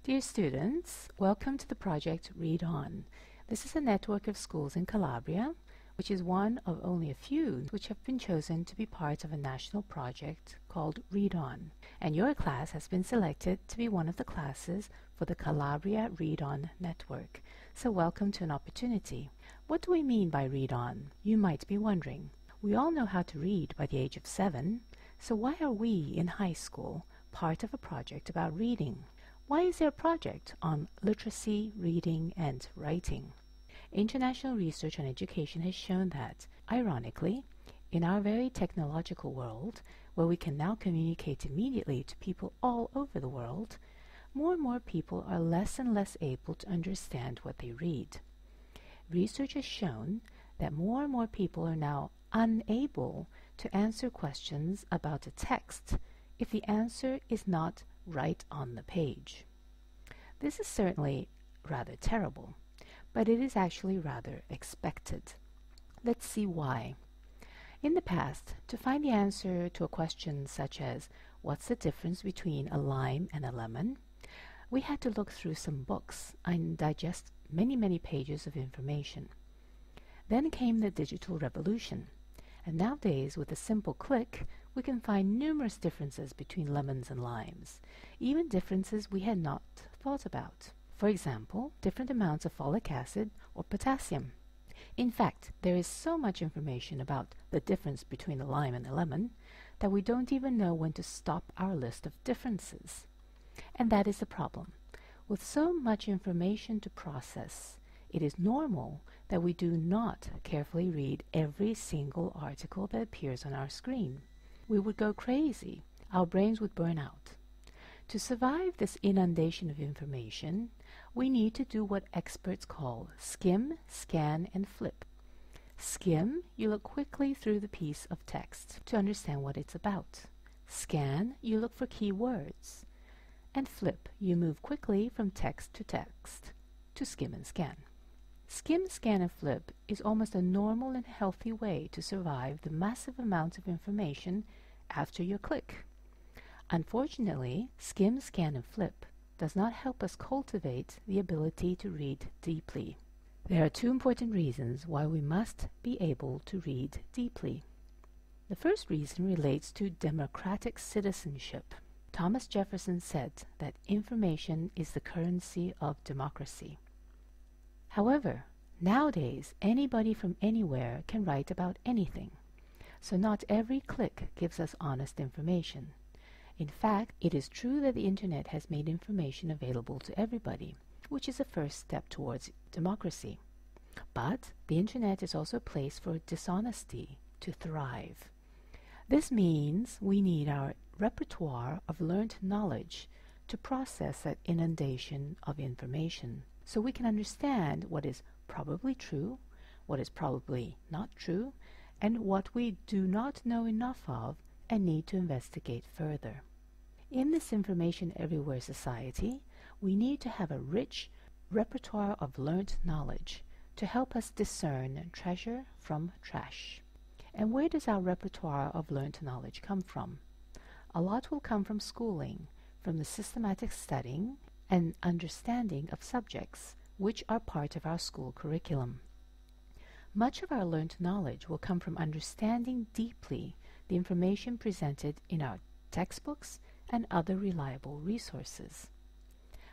Dear students, welcome to the project ReadOn. This is a network of schools in Calabria, which is one of only a few which have been chosen to be part of a national project called ReadOn. And your class has been selected to be one of the classes for the Calabria ReadOn network. So welcome to an opportunity. What do we mean by ReadOn? You might be wondering. We all know how to read by the age of 7, so why are we in high school part of a project about reading? Why is there a project on literacy, reading, and writing? International research on education has shown that, ironically, in our very technological world, where we can now communicate immediately to people all over the world, more and more people are less and less able to understand what they read. Research has shown that more and more people are now unable to answer questions about a text if the answer is not right on the page. This is certainly rather terrible, but it is actually rather expected. Let's see why. In the past, to find the answer to a question such as, what's the difference between a lime and a lemon, we had to look through some books and digest many pages of information. Then came the digital revolution, and nowadays with a simple click we can find numerous differences between lemons and limes, even differences we had not thought about. For example, different amounts of folic acid or potassium. In fact, there is so much information about the difference between a lime and a lemon that we don't even know when to stop our list of differences. And that is the problem. With so much information to process, it is normal that we do not carefully read every single article that appears on our screen. We would go crazy. Our brains would burn out. To survive this inundation of information, we need to do what experts call skim, scan, and flip. Skim, you look quickly through the piece of text to understand what it's about. Scan, you look for key words. And flip, you move quickly from text to skim and scan. Skim, scan, and flip is almost a normal and healthy way to survive the massive amounts of information after your click. Unfortunately, skim, scan, and flip does not help us cultivate the ability to read deeply. There are two important reasons why we must be able to read deeply. The first reason relates to democratic citizenship. Thomas Jefferson said that information is the currency of democracy. However, nowadays anybody from anywhere can write about anything, so not every click gives us honest information. In fact, it is true that the internet has made information available to everybody, which is a first step towards democracy. But the internet is also a place for dishonesty to thrive. This means we need our repertoire of learned knowledge to process that inundation of information, so we can understand what is probably true, what is probably not true, and what we do not know enough of and need to investigate further. In this information everywhere society, we need to have a rich repertoire of learned knowledge to help us discern treasure from trash. And where does our repertoire of learned knowledge come from? A lot will come from schooling, from the systematic studying and understanding of subjects which are part of our school curriculum. Much of our learned knowledge will come from understanding deeply the information presented in our textbooks and other reliable resources.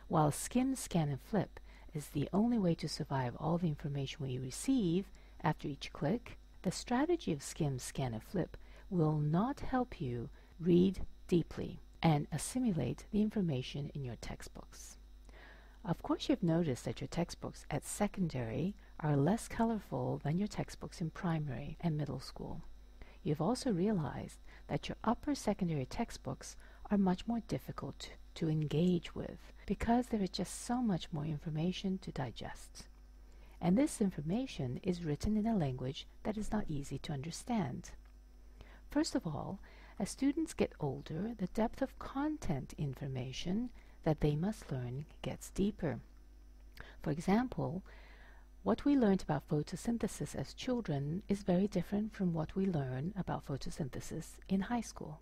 While skim, scan, and flip is the only way to survive all the information we receive after each click, the strategy of skim, scan, and flip will not help you read deeply and assimilate the information in your textbooks. Of course, you've noticed that your textbooks at secondary are less colorful than your textbooks in primary and middle school. You've also realized that your upper secondary textbooks are much more difficult to engage with because there is just so much more information to digest. And this information is written in a language that is not easy to understand. First of all, as students get older, the depth of content information that they must learn gets deeper. For example, what we learned about photosynthesis as children is very different from what we learn about photosynthesis in high school.